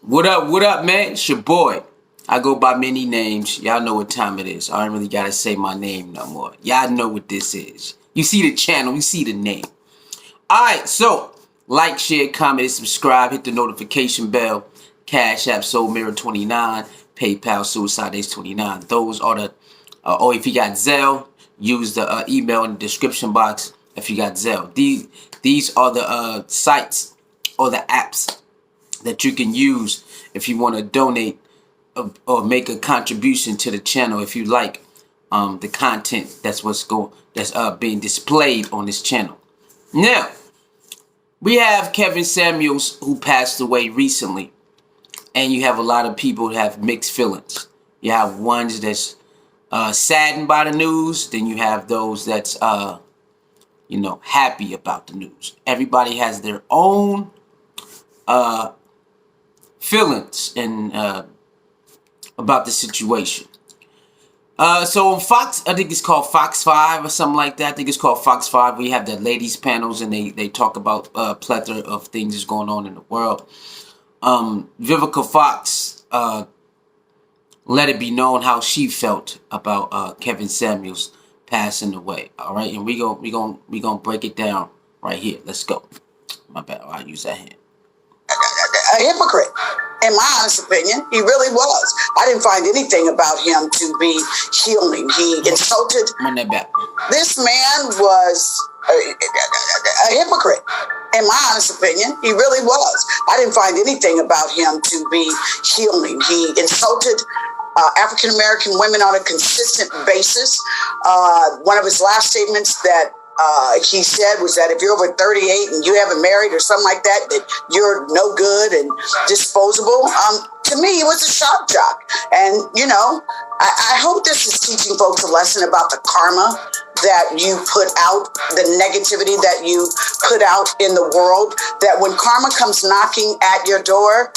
What up, man? It's your boy. I go by many names. Y'all know what time it is. I don't really gotta say my name no more. Y'all know what this is. You see the channel, you see the name. Alright, so like, share, comment, subscribe, hit the notification bell. Cash App Soul Mirror 29, PayPal Suicide Days 29. Those are the or if you got Zelle, use the email in the description box if you got Zelle. These are the sites or the apps that you can use if you want to donate or make a contribution to the channel if you like the content that's being displayed on this channel. Now, we have Kevin Samuels who passed away recently, and you have a lot of people who have mixed feelings. You have ones that's saddened by the news, then you have those that's happy about the news. Everybody has their own feelings and about the situation. So on Fox, I think it's called Fox 5 or something like that. I think it's called Fox 5. We have the ladies panels and they talk about a plethora of things that's going on in the world. Vivica Fox let it be known how she felt about Kevin Samuels passing away. All right, and we gonna break it down right here. Let's go. My bad. I'll use that hand. A hypocrite, in my honest opinion. He really was. I didn't find anything about him to be healing. He insulted. On that back. This man was a hypocrite, in my honest opinion. He really was. I didn't find anything about him to be healing. He insulted African American women on a consistent basis. One of his last statements that he said was that if you're over 38 and you haven't married or something like that, that you're no good and disposable. To me, it was a shock jock. And, I hope this is teaching folks a lesson about the karma that you put out, the negativity that you put out in the world, that when karma comes knocking at your door,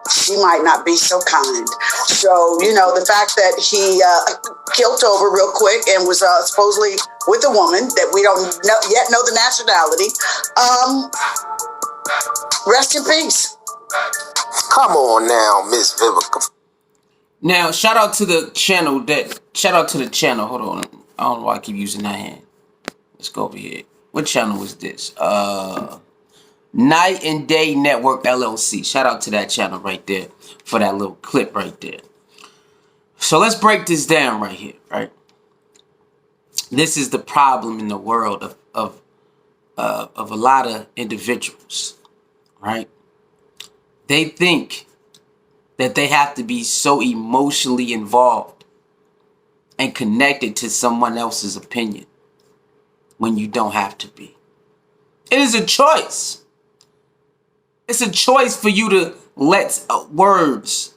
she might not be so kind. So, the fact that he killed over real quick and was supposedly with a woman that we don't yet know the nationality, rest in peace. Come on now, Miss Vivica. Now, shout out to the channel. Hold on. I don't know why I keep using that hand. Let's go over here. What channel is this? Night and Day Network LLC. Shout out to that channel right there for that little clip right there. So let's break this down right here, right? This is the problem in the world of a lot of individuals, right? They think that they have to be so emotionally involved and connected to someone else's opinion when you don't have to be. It is a choice. It's a choice for you to let words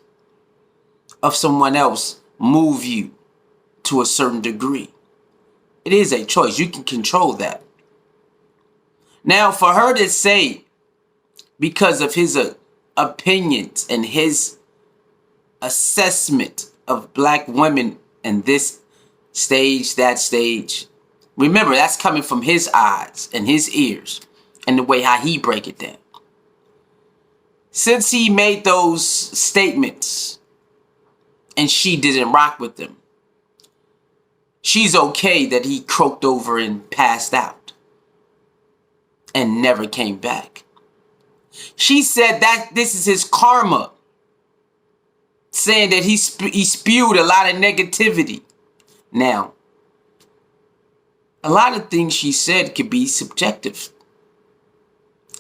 of someone else move you to a certain degree. It is a choice. You can control that. Now, for her to say, because of his opinions and his assessment of black women in this stage, that stage, remember, that's coming from his eyes and his ears and the way how he break it down. Since he made those statements and she didn't rock with them, she's okay that he croaked over and passed out and never came back. She said that this is his karma, saying that he spewed a lot of negativity. Now, a lot of things she said could be subjective.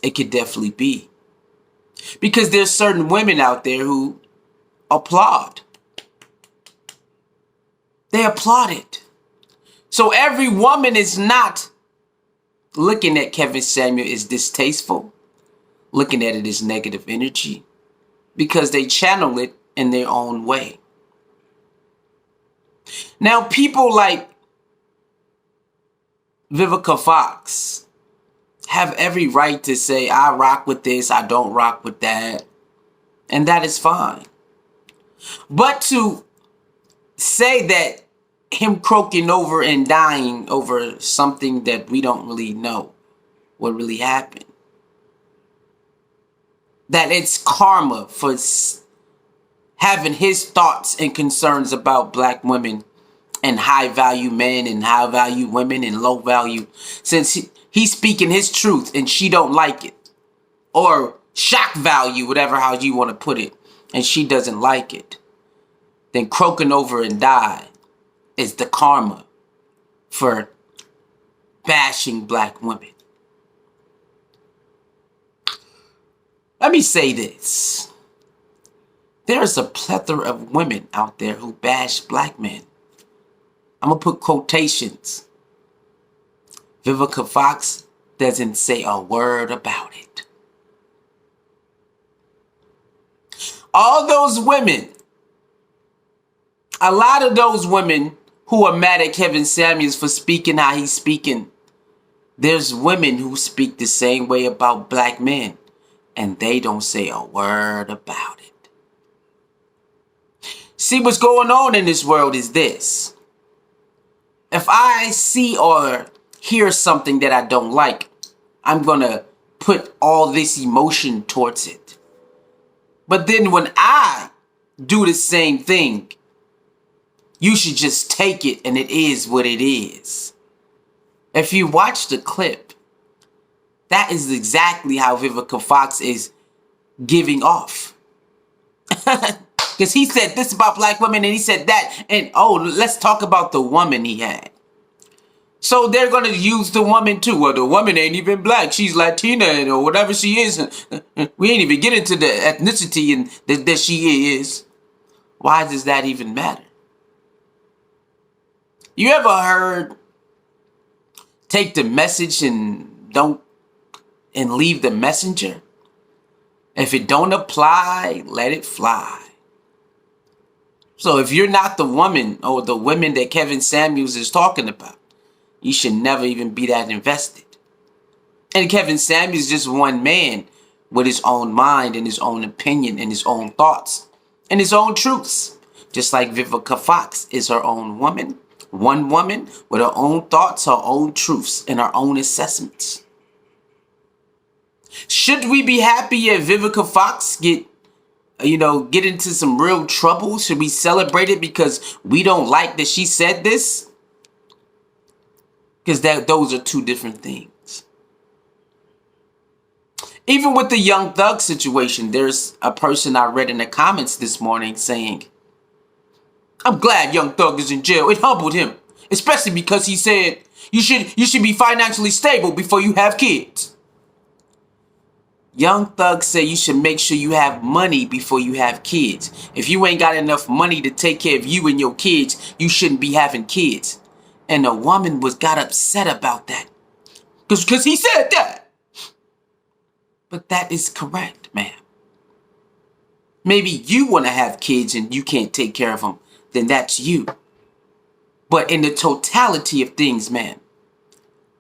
It could definitely be. Because there's certain women out there who applaud. They applaud it. So every woman is not looking at Kevin Samuel as distasteful, looking at it as negative energy, because they channel it in their own way. Now, people like Vivica Fox have every right to say, I rock with this, I don't rock with that. And that is fine. But to say that him croaking over and dying over something that we don't really know what really happened, that it's karma for having his thoughts and concerns about black women and high value men and high value women and low value, since he's speaking his truth and she don't like it, or shock value, whatever how you want to put it, and she doesn't like it, then croaking over and die is the karma for bashing black women. Let me say this. There's a plethora of women out there who bash black men. I'm going to put quotations. Vivica Fox doesn't say a word about it. All those women, a lot of those women who are mad at Kevin Samuels for speaking how he's speaking, there's women who speak the same way about black men, and they don't say a word about it. See, what's going on in this world is this. If I see or hear something that I don't like, I'm going to put all this emotion towards it. But then when I do the same thing, you should just take it and it is what it is. If you watch the clip, that is exactly how Vivica Fox is giving off. Because he said this about black women and he said that. And oh, let's talk about the woman he had. So they're going to use the woman too. Well, the woman ain't even black. She's Latina or whatever she is. We ain't even get into the ethnicity and that she is. Why does that even matter? You ever heard take the message and leave the messenger? If it don't apply, let it fly. So if you're not the woman or the women that Kevin Samuels is talking about, you should never even be that invested. And Kevin Samuels is just one man with his own mind and his own opinion and his own thoughts and his own truths. Just like Vivica Fox is her own woman. One woman with her own thoughts, her own truths, and her own assessments. Should we be happy if Vivica Fox get into some real trouble? Should we celebrate it because we don't like that she said this? Because those are two different things. Even with the Young Thug situation, there's a person I read in the comments this morning saying, I'm glad Young Thug is in jail. It humbled him. Especially because he said, you should be financially stable before you have kids. Young Thug said you should make sure you have money before you have kids. If you ain't got enough money to take care of you and your kids, you shouldn't be having kids. And the woman got upset about that. Because he said that. But that is correct, ma'am. Maybe you want to have kids and you can't take care of them. Then that's you. But in the totality of things, man,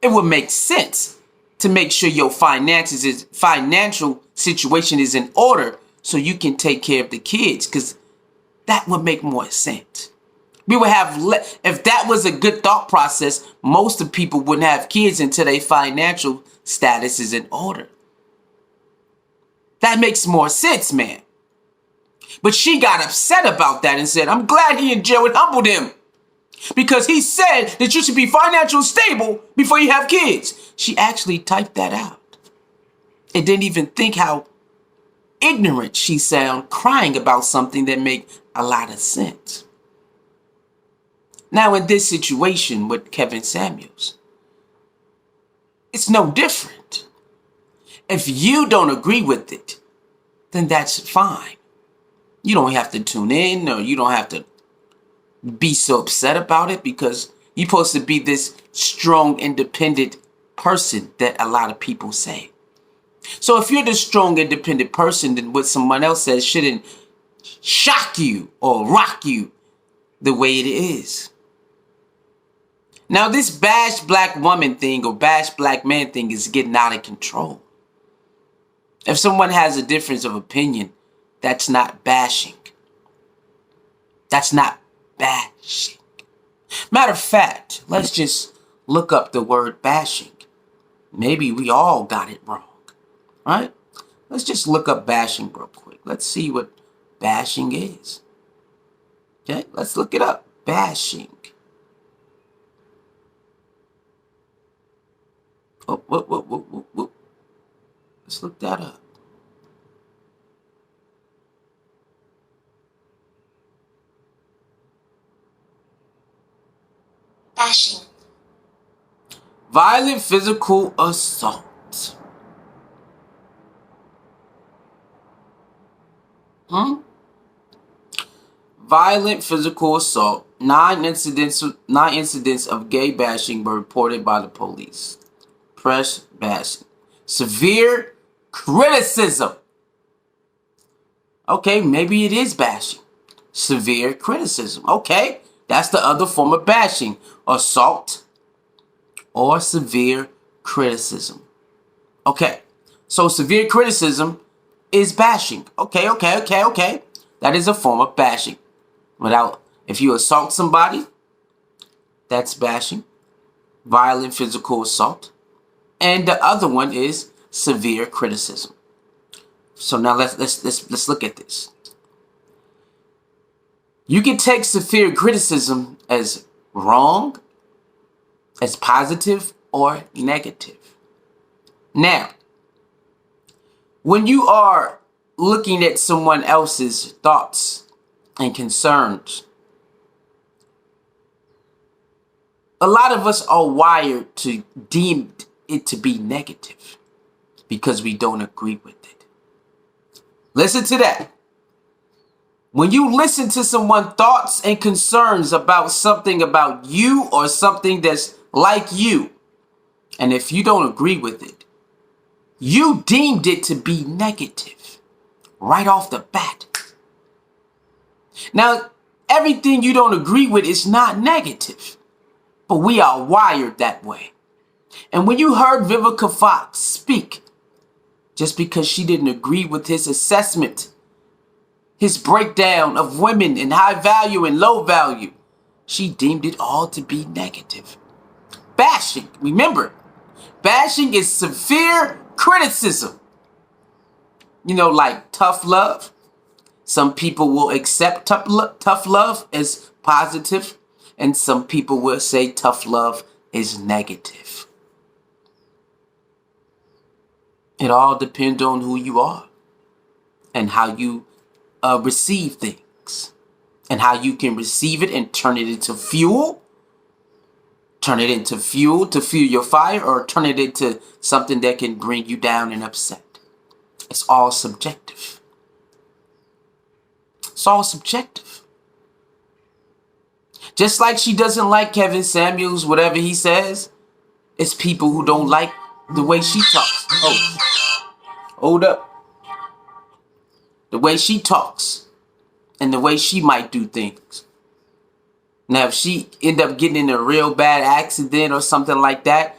it would make sense to make sure your financial situation is in order so you can take care of the kids, because that would make more sense. We would have, if that was a good thought process, most of people wouldn't have kids until their financial status is in order. That makes more sense, man. But she got upset about that and said, I'm glad he in jail. It humbled him. Because he said that you should be financially stable before you have kids. She actually typed that out. And didn't even think how ignorant she sounded crying about something that made a lot of sense. Now in this situation with Kevin Samuels, it's no different. If you don't agree with it, then that's fine. You don't have to tune in, or you don't have to be so upset about it, because you're supposed to be this strong, independent person that a lot of people say. So if you're the strong, independent person, then what someone else says shouldn't shock you or rock you the way it is. Now this bash black woman thing or bash black man thing is getting out of control. If someone has a difference of opinion, that's not bashing. That's not bashing. Matter of fact, let's just look up the word bashing. Maybe we all got it wrong, right? Let's just look up bashing real quick. Let's see what bashing is. Okay, let's look it up. Bashing. Oh. Let's look that up. Bashing. Violent physical assault. Violent physical assault. 9 incidents of gay bashing were reported by the police. Press bashing. Severe criticism. Okay, maybe it is bashing. Severe criticism. Okay, that's the other form of bashing. Assault or severe criticism. Okay, so severe criticism is bashing. Okay. That is a form of bashing. If you assault somebody, that's bashing. Violent physical assault. And the other one is severe criticism. So now let's look at this. You can take severe criticism as wrong, as positive, or negative. Now, when you are looking at someone else's thoughts and concerns, a lot of us are wired to deem it to be negative because we don't agree with it. Listen to that. When you listen to someone's thoughts and concerns about something about you or something that's like you, and if you don't agree with it, you deemed it to be negative right off the bat. Now, everything you don't agree with is not negative, but we are wired that way. And when you heard Vivica Fox speak, just because she didn't agree with his assessment, his breakdown of women in high value and low value, she deemed it all to be negative. Bashing, remember, bashing is severe criticism. You know, like tough love. Some people will accept tough love as positive, and some people will say tough love is negative. It all depends on who you are and how you receive things, and how you can receive it and turn it into fuel. Turn it into fuel to fuel your fire, or turn it into something that can bring you down and upset. It's all subjective. It's all subjective. Just like she doesn't like Kevin Samuels, whatever he says, it's people who don't like the way she talks. Oh, hold up. The way she talks and the way she might do things. Now, if she end up getting in a real bad accident or something like that,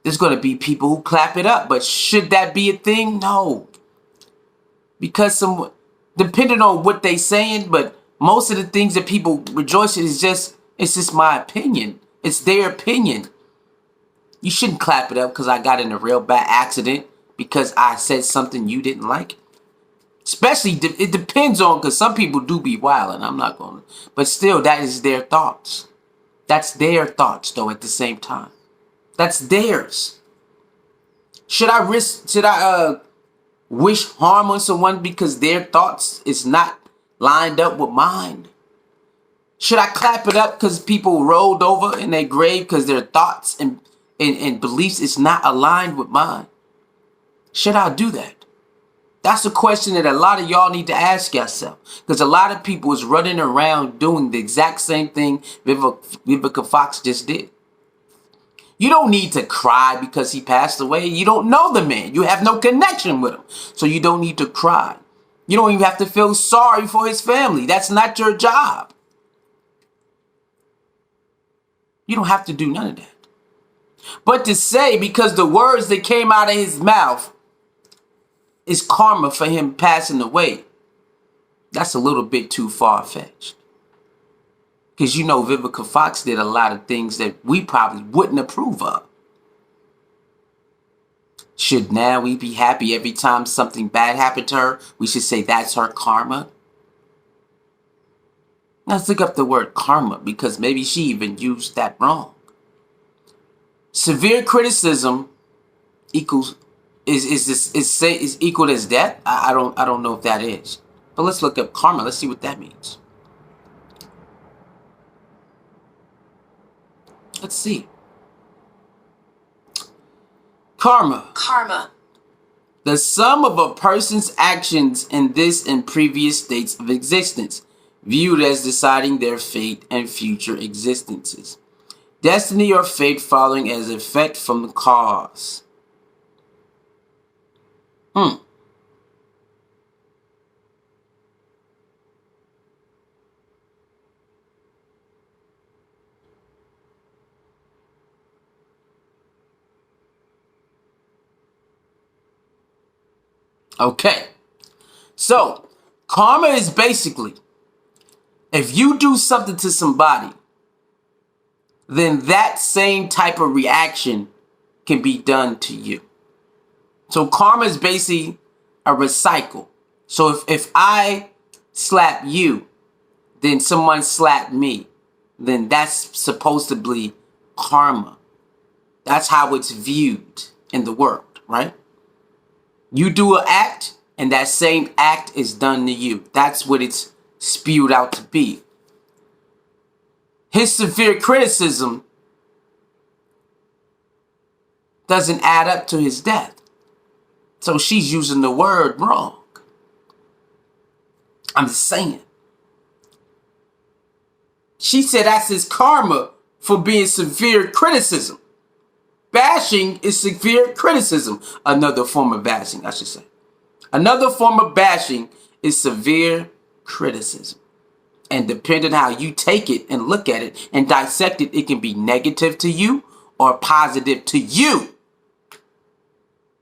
there's going to be people who clap it up. But should that be a thing? No. Because depending on what they saying, but most of the things that people rejoice in it's just my opinion. It's their opinion. You shouldn't clap it up because I got in a real bad accident because I said something you didn't like. Especially, it depends on, because some people do be wild, and I'm not going to. But still, that is their thoughts. That's their thoughts, though, at the same time. That's theirs. Should I wish harm on someone because their thoughts is not lined up with mine? Should I clap it up because people rolled over in their grave because their thoughts and beliefs is not aligned with mine? Should I do that? That's a question that a lot of y'all need to ask yourself. Because a lot of people is running around doing the exact same thing Vivica Fox just did. You don't need to cry because he passed away. You don't know the man. You have no connection with him. So you don't need to cry. You don't even have to feel sorry for his family. That's not your job. You don't have to do none of that. But to say because the words that came out of his mouth is karma for him passing away, that's a little bit too far-fetched. Because you know Vivica Fox did a lot of things that we probably wouldn't approve of. Should now we be happy every time something bad happened to her? We should say that's her karma? Let's look up the word karma because maybe she even used that wrong. Severe criticism equals is equal as death? I don't know if that is. But let's look up karma. Let's see what that means. Let's see. Karma. Karma. The sum of a person's actions in this and previous states of existence, viewed as deciding their fate and future existences. Destiny or fate following as effect from the cause. Okay. So, karma is basically, if you do something to somebody, then that same type of reaction can be done to you. So karma is basically a recycle. So if I slap you, then someone slapped me, then that's supposed to be karma. That's how it's viewed in the world, right? You do an act, and that same act is done to you. That's what it's spewed out to be. His severe criticism doesn't add up to his death. So she's using the word wrong. I'm just saying. She said that's his karma for being severe criticism. Bashing is severe criticism. Another form of bashing, I should say. Another form of bashing is severe criticism. And depending on how you take it and look at it and dissect it, it can be negative to you or positive to you.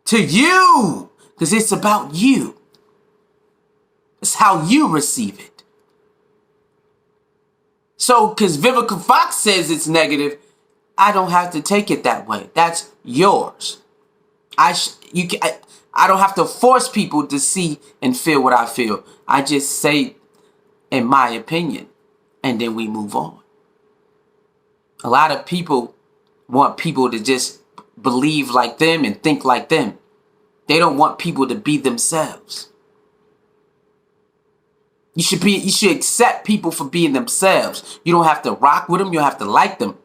To you. Because it's about you. It's how you receive it. So, because Vivica Fox says it's negative, I don't have to take it that way. That's yours. I don't have to force people to see and feel what I feel. I just say, in my opinion, and then we move on. A lot of people want people to just believe like them and think like them. They don't want people to be themselves. You should accept people for being themselves. You don't have to rock with them. You don't have to like them.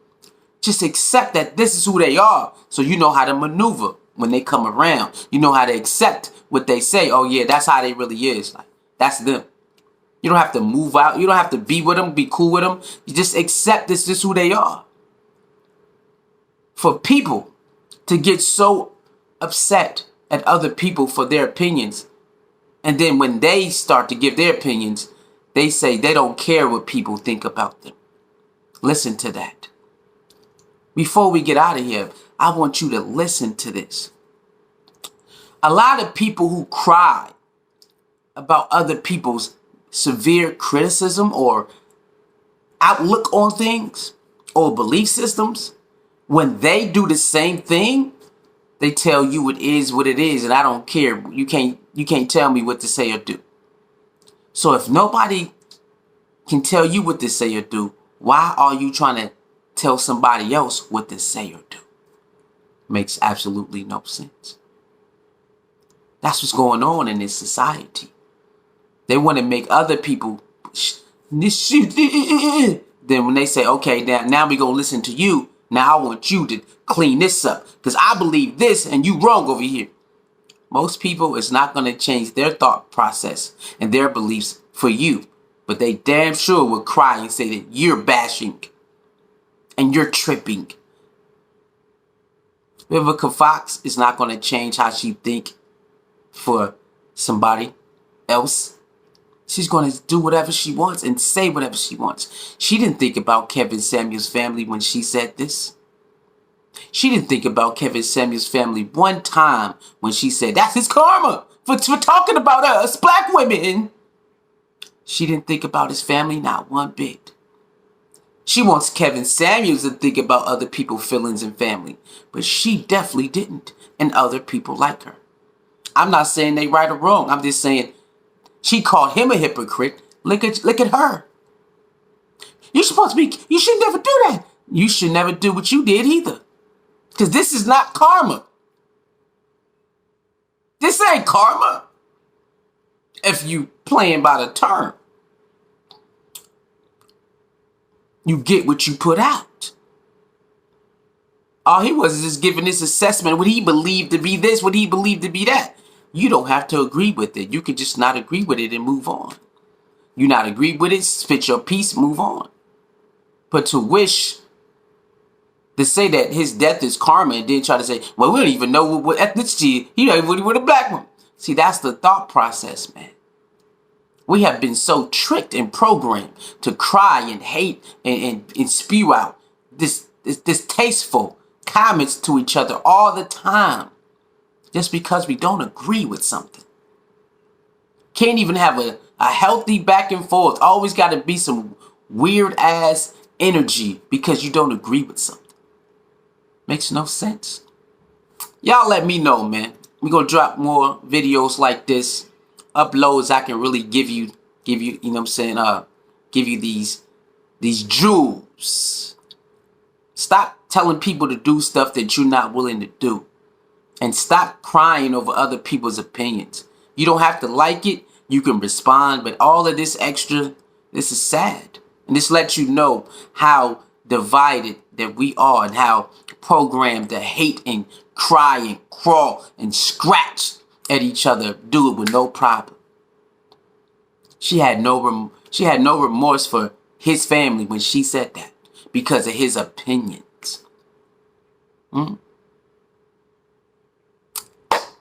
Just accept that this is who they are, so you know how to maneuver when they come around. You know how to accept what they say. Oh yeah, that's how they really is. Like, that's them. You don't have to move out. You don't have to be with them, be cool with them. You just accept this is who they are. For people to get so upset at other people for their opinions, and then when they start to give their opinions, they say they don't care what people think about them. Listen to that. Before we get out of here, I want you to listen to this. A lot of people who cry about other people's severe criticism or outlook on things or belief systems, when they do the same thing, they tell you it is what it is and I don't care. You can't tell me what to say or do. So if nobody can tell you what to say or do, why are you trying to tell somebody else what to say or do? Makes absolutely no sense. That's what's going on in this society. They want to make other people this shit. Then when they say, okay, now we gonna listen to you. Now I want you to clean this up because I believe this and you wrong over here. Most people is not going to change their thought process and their beliefs for you. But they damn sure will cry and say that you're bashing and you're tripping. Vivica Fox is not going to change how she think for somebody else. She's going to do whatever she wants and say whatever she wants. She didn't think about Kevin Samuels' family when she said this. She didn't think about Kevin Samuels' family one time when she said, that's his karma for talking about us, black women. She didn't think about his family not one bit. She wants Kevin Samuels to think about other people's feelings and family. But she definitely didn't. And other people like her. I'm not saying they right or wrong. I'm just saying she called him a hypocrite. Look at her. You should never do that. You should never do what you did either. Because this is not karma. This ain't karma. If you playing by the term. You get what you put out. All he was just giving this assessment. What he believed to be this, what he believed to be that. You don't have to agree with it. You can just not agree with it and move on. You not agree with it, spit your piece, move on. But to say that his death is karma and then try to say, well, we don't even know what ethnicity, he don't even with a black woman. See, that's the thought process, man. We have been so tricked and programmed to cry and hate and spew out this distasteful comments to each other all the time just because we don't agree with something. Can't even have a healthy back and forth. Always got to be some weird ass energy because you don't agree with something. Makes no sense. Y'all let me know, man. We're going to drop more videos like this. Uploads I can really give you, you know what I'm saying, give you these jewels. Stop telling people to do stuff that you're not willing to do. And stop crying over other people's opinions. You don't have to like it. You can respond. But all of this extra, this is sad. And this lets you know how divided that we are and how programmed to hate and cry and crawl and scratch at each other, do it with no problem. She had no remorse for his family when she said that because of his opinions.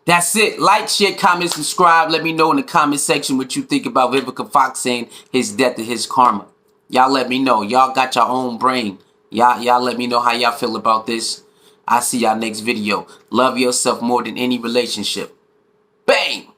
That's it. Like, share, comment, subscribe. Let me know in the comment section what you think about Vivica Fox saying his death and his karma. Y'all let me know. Y'all got your own brain. Y'all let me know how y'all feel about this. I'll see y'all next video. Love yourself more than any relationship. Bang!